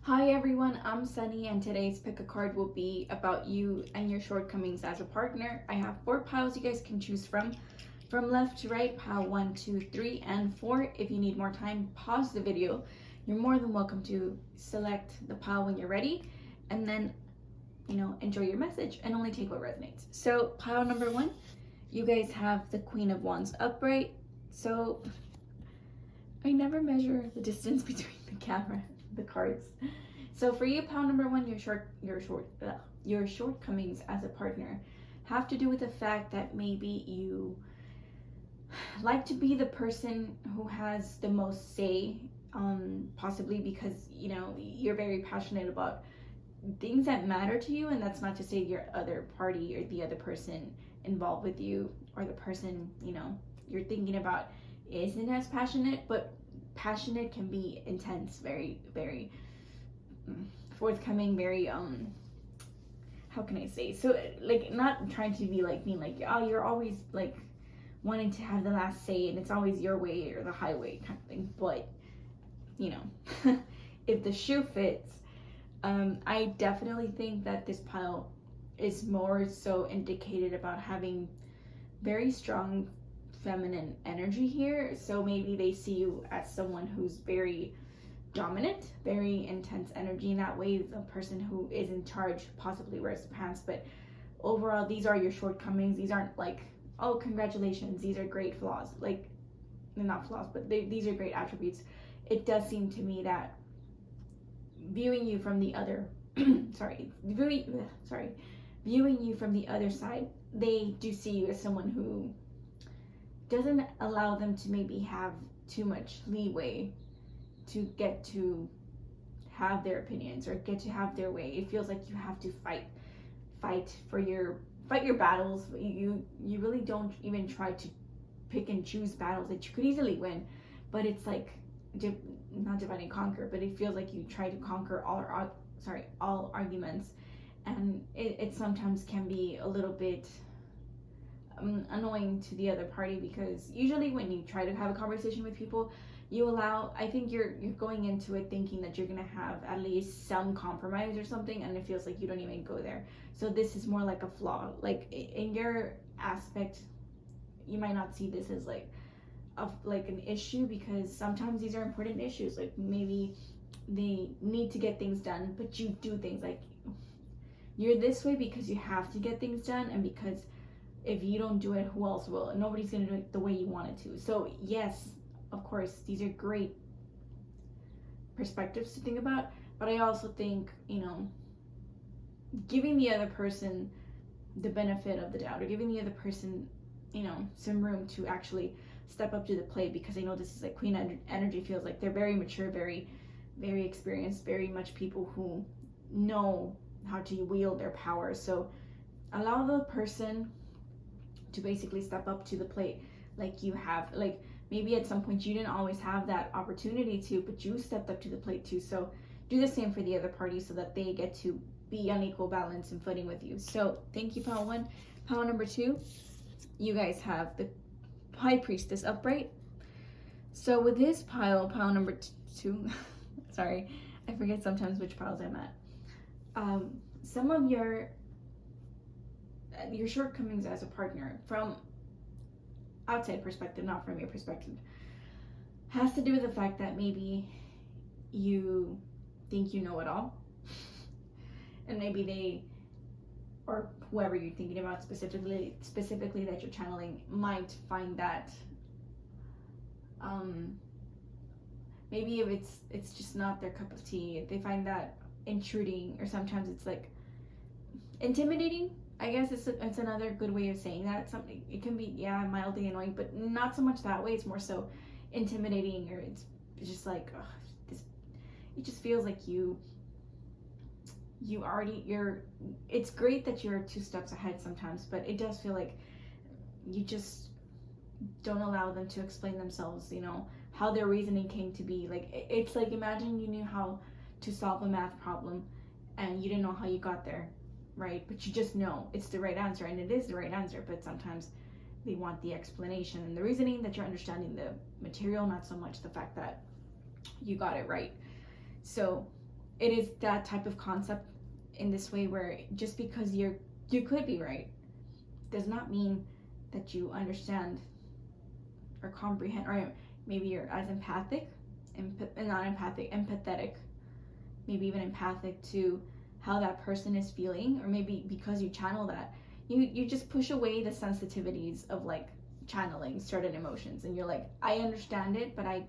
Hi everyone, I'm Sunny and today's pick a card will be about you and your shortcomings as a partner. I have 4 piles you guys can choose from left to right, pile 1, 2, 3, and 4. If you need more time, pause the video. You're more than welcome to select the pile when you're ready and then, enjoy your message and only take what resonates. So pile number 1, you guys have the Queen of Wands upright. So I never measure the distance between the camera the cards. So for you, pile number 1, your shortcomings as a partner have to do with the fact that maybe you like to be the person who has the most say, possibly because you're very passionate about things that matter to you, and that's not to say your other party or the other person involved with you or the person you're thinking about isn't as passionate, but passionate can be intense, very, very forthcoming, very how can I say, so like not trying to be like mean, like, oh, you're always like wanting to have the last say and it's always your way or the highway kind of thing, but if the shoe fits, I definitely think that this pile is more so indicated about having very strong feminine energy here. So maybe they see you as someone who's very dominant, very intense energy. In that way, the person who is in charge possibly wears the pants. But overall, these are your shortcomings. These aren't like, oh, congratulations, these are great flaws. Like, not flaws, but these are great attributes. It does seem to me that viewing you from the other viewing you from the other side, they do see you as someone who doesn't allow them to maybe have too much leeway to get to have their opinions or get to have their way. It feels like you have to fight your battles. You really don't even try to pick and choose battles that you could easily win, but it's like not divide and conquer, but it feels like you try to conquer all arguments, and it sometimes can be a little bit annoying to the other party, because usually when you try to have a conversation with people, I think you're going into it thinking that you're gonna have at least some compromise or something, and it feels like you don't even go there. So this is more like a flaw. Like in your aspect, you might not see this as like an issue, because sometimes these are important issues. Like maybe they need to get things done, but you do things like you're this way because you have to get things done, and because if you don't do it, who else will? And nobody's gonna do it the way you want it to. So yes, of course, these are great perspectives to think about, but I also think, giving the other person the benefit of the doubt, or giving the other person, some room to actually step up to the plate, because I know this is like queen energy, feels like they're very mature, very, very experienced, very much people who know how to wield their power. So allow the person to basically step up to the plate, like you have. Like maybe at some point you didn't always have that opportunity to, but you stepped up to the plate too. So do the same for the other party so that they get to be on equal balance and footing with you. So thank you, pile 1. Pile number 2, you guys have the High Priestess upright. So with this pile number 2, sorry, I forget sometimes which piles I'm at. Some of your shortcomings as a partner, from outside perspective, not from your perspective, has to do with the fact that maybe you think you know it all, and maybe they, or whoever you're thinking about specifically that you're channeling, might find that maybe if it's just not their cup of tea, if they find that intruding, or sometimes it's like intimidating. I guess it's another good way of saying that. Something, it can be, yeah, mildly annoying, but not so much that way. It's more so intimidating, or it's just like, it just feels like it's great that you're 2 steps ahead sometimes, but it does feel like you just don't allow them to explain themselves, how their reasoning came to be. Like, it's like, imagine you knew how to solve a math problem and you didn't know how you got there, right? But you just know it's the right answer, and it is the right answer, but sometimes they want the explanation and the reasoning, that you're understanding the material, not so much the fact that you got it right. So it is that type of concept in this way where just because you could be right does not mean that you understand or comprehend, or maybe you're as empathetic, maybe even empathic to how that person is feeling, or maybe because you channel that, you just push away the sensitivities of like channeling certain emotions, and you're like, I understand it, but I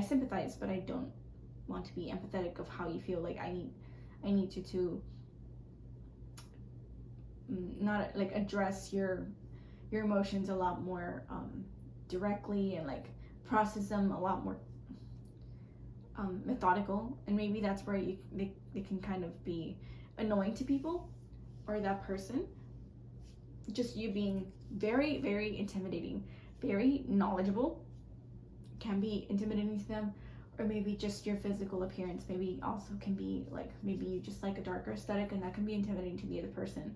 sympathize, but I don't want to be empathetic of how you feel. Like I need you to not like address your emotions a lot more directly, and like process them a lot more methodical. And maybe that's where they can kind of be annoying to people, or that person. Just you being very, very intimidating, very knowledgeable can be intimidating to them. Or maybe just your physical appearance maybe also can be like, maybe you just like a darker aesthetic, and that can be intimidating to the other person.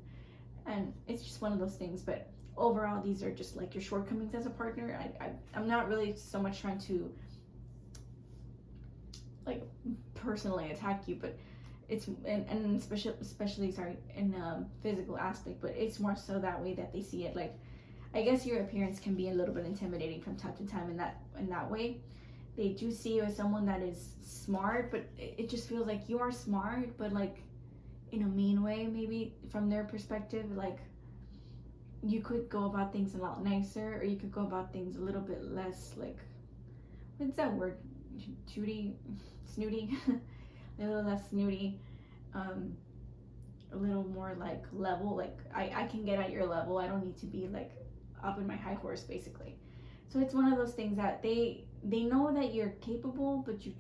And it's just one of those things. But overall, these are just like your shortcomings as a partner. I'm not really so much trying to like personally attack you, but it's and especially sorry, in a physical aspect, but it's more so that way that they see it. Like, I guess your appearance can be a little bit intimidating from time to time in that way. They do see you as someone that is smart, but it just feels like you are smart, but like in a mean way, maybe from their perspective. Like, you could go about things a lot nicer, or you could go about things a little bit less, like, what's that word? Snooty, a little less snooty, a little more like level. Like, I can get at your level. I don't need to be like up in my high horse, basically. So it's one of those things that they know that you're capable, but you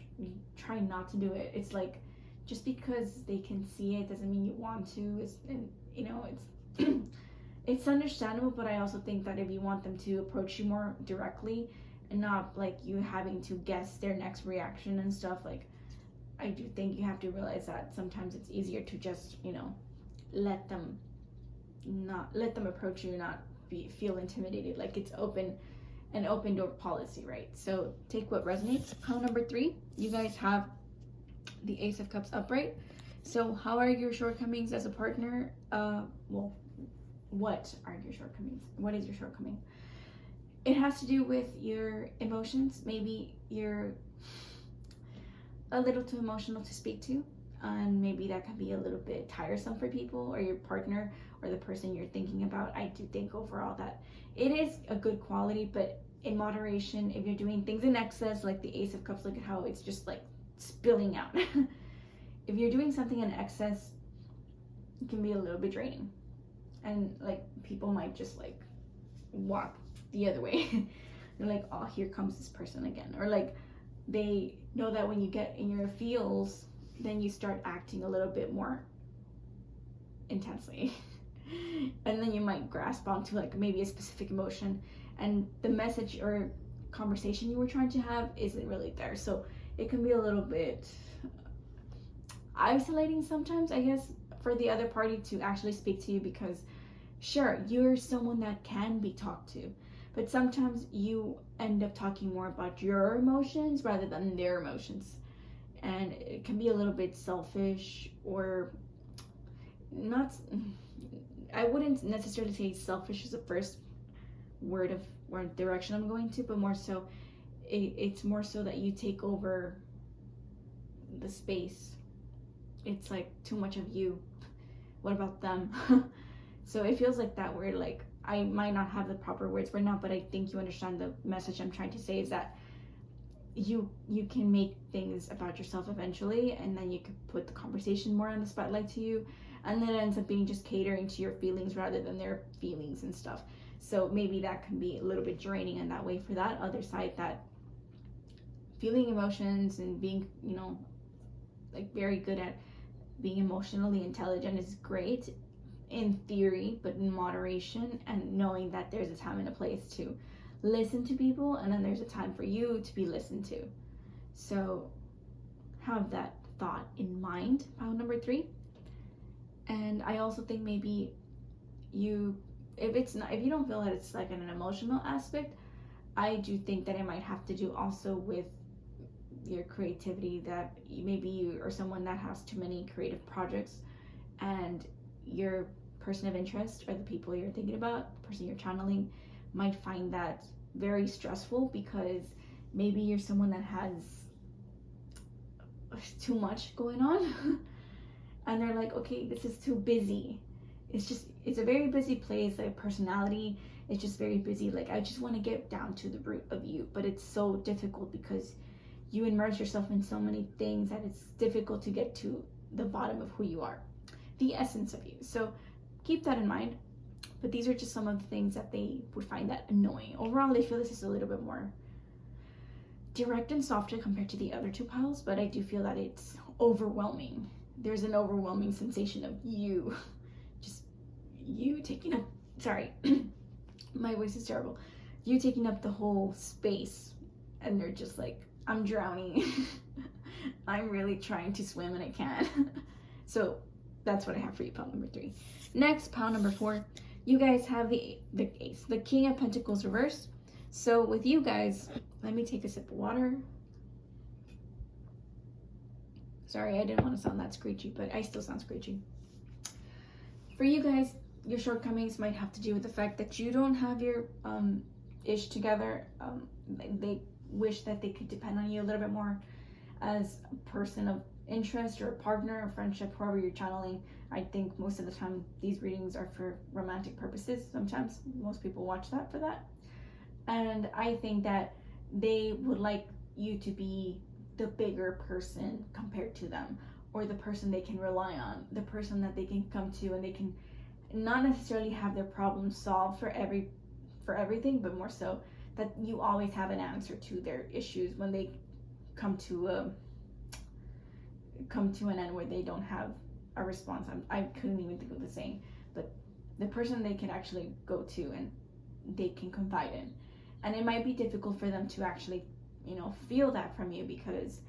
try not to do it. It's like, just because they can see it doesn't mean you want to. And it's it's understandable, but I also think that if you want them to approach you more directly and not like you having to guess their next reaction and stuff, like, I do think you have to realize that sometimes it's easier to just, let them approach you, not feel intimidated. Like, it's an open door policy, right? So take what resonates. Pile number 3, you guys have the Ace of Cups upright. So how are your shortcomings as a partner? What are your shortcomings? What is your shortcoming? It has to do with your emotions. Maybe you're a little too emotional to speak to, and maybe that can be a little bit tiresome for people, or your partner, or the person you're thinking about. I do think overall that it is a good quality, but in moderation. If you're doing things in excess, like the Ace of Cups, look at how it's just like spilling out. If you're doing something in excess, it can be a little bit draining, and like people might just like walk the other way. They're like, oh, here comes this person again. Or like, they know that when you get in your feels, then you start acting a little bit more intensely. And then you might grasp onto like maybe a specific emotion, and the message or conversation you were trying to have isn't really there. So it can be a little bit isolating sometimes, I guess, for the other party to actually speak to you, because sure, you're someone that can be talked to, but sometimes you end up talking more about your emotions rather than their emotions. And it can be a little bit selfish, or not. I wouldn't necessarily say selfish is the first word of or direction I'm going to, but more so, it's more so that you take over the space. It's like too much of you. What about them? So it feels like that word, like, I might not have the proper words right now, but I think you understand the message I'm trying to say, is that you can make things about yourself eventually, and then you could put the conversation more on the spotlight to you, and then it ends up being just catering to your feelings rather than their feelings and stuff. So maybe that can be a little bit draining in that way for that other side, that feeling emotions and being, like very good at being emotionally intelligent is great in theory, but in moderation, and knowing that there's a time and a place to listen to people, and then there's a time for you to be listened to. So have that thought in mind, pile number 3. And I also think maybe if you don't feel that it's like an emotional aspect, I do think that it might have to do also with your creativity, that maybe you are someone that has too many creative projects, and your person of interest, or the people you're thinking about, the person you're channeling, might find that very stressful, because maybe you're someone that has too much going on and they're like, okay, this is too busy. It's a very busy place. Like, personality is just very busy. Like, I just want to get down to the root of you, but it's so difficult because you immerse yourself in so many things that it's difficult to get to the bottom of who you are, the essence of you. So keep that in mind. But these are just some of the things that they would find that annoying. Overall, they feel this is a little bit more direct and softer compared to the other two piles, but I do feel that it's overwhelming. There's an overwhelming sensation of you, just you taking up, sorry, my voice is terrible, you taking up the whole space, and they're just like, I'm drowning. I'm really trying to swim and I can't. So that's what I have for you, pile number 3. Next, pile number 4, you guys have the ace, the King of Pentacles reversed. So with you guys, let me take a sip of water. Sorry, I didn't want to sound that screechy, but I still sound screechy. For you guys, your shortcomings might have to do with the fact that you don't have your ish together. They wish that they could depend on you a little bit more as a person of interest, or a partner, or friendship, whoever you're channeling. I think most of the time these readings are for romantic purposes. Sometimes most people watch that for that. And I think that they would like you to be the bigger person compared to them, or the person they can rely on, the person that they can come to, and they can not necessarily have their problems solved for everything, but more so that you always have an answer to their issues when they come to an end where they don't have a response. I couldn't even think of the saying, but the person they can actually go to and they can confide in. And it might be difficult for them to actually, feel that from you, because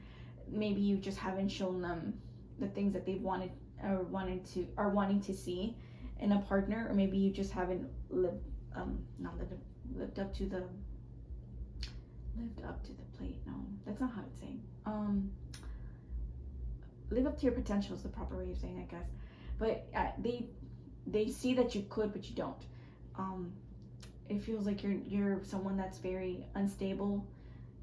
maybe you just haven't shown them the things that they've wanted or wanting to see in a partner, or maybe you just haven't lived up to the plate. No, that's not how it's saying. Live up to your potential is the proper way of saying it, I guess. But they see that you could, but you don't. It feels like you're someone that's very unstable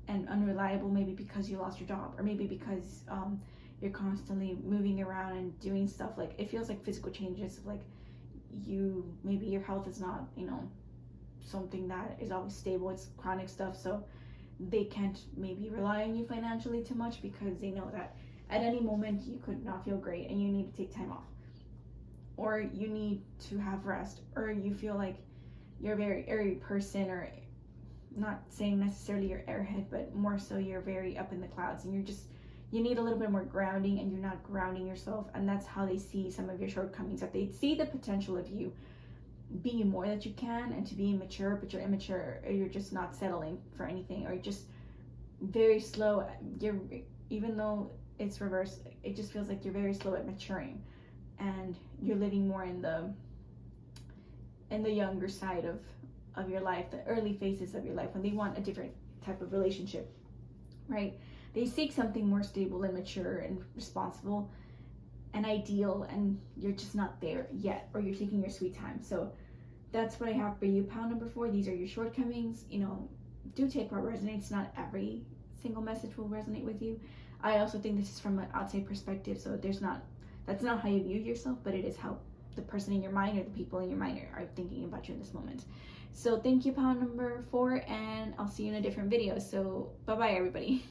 and unreliable, maybe because you lost your job, or maybe because you're constantly moving around and doing stuff. Like, it feels like physical changes, like maybe your health is not, something that is always stable. It's chronic stuff, so they can't maybe rely on you financially too much, because they know that at any moment you could not feel great and you need to take time off, or you need to have rest, or you feel like you're a very airy person, or not saying necessarily you're airhead, but more so you're very up in the clouds, and you need a little bit more grounding, and you're not grounding yourself. And that's how they see some of your shortcomings, that they see the potential of you being more that you can, and to be mature, but you're immature, or you're just not settling for anything, or you're just very slow. Even though it's reversed, it just feels like you're very slow at maturing, and you're living more in the younger side of your life, the early phases of your life, when they want a different type of relationship, right? They seek something more stable and mature and responsible and ideal, and you're just not there yet, or you're taking your sweet time. So that's what I have for you, pile number 4. These are your shortcomings. Do take what resonates. Not every single message will resonate with you. I also think this is from an outside perspective, so that's not how you view yourself, but it is how the person in your mind, or the people in your mind are thinking about you in this moment. So thank you, pile number 4, and I'll see you in a different video. So bye bye, everybody.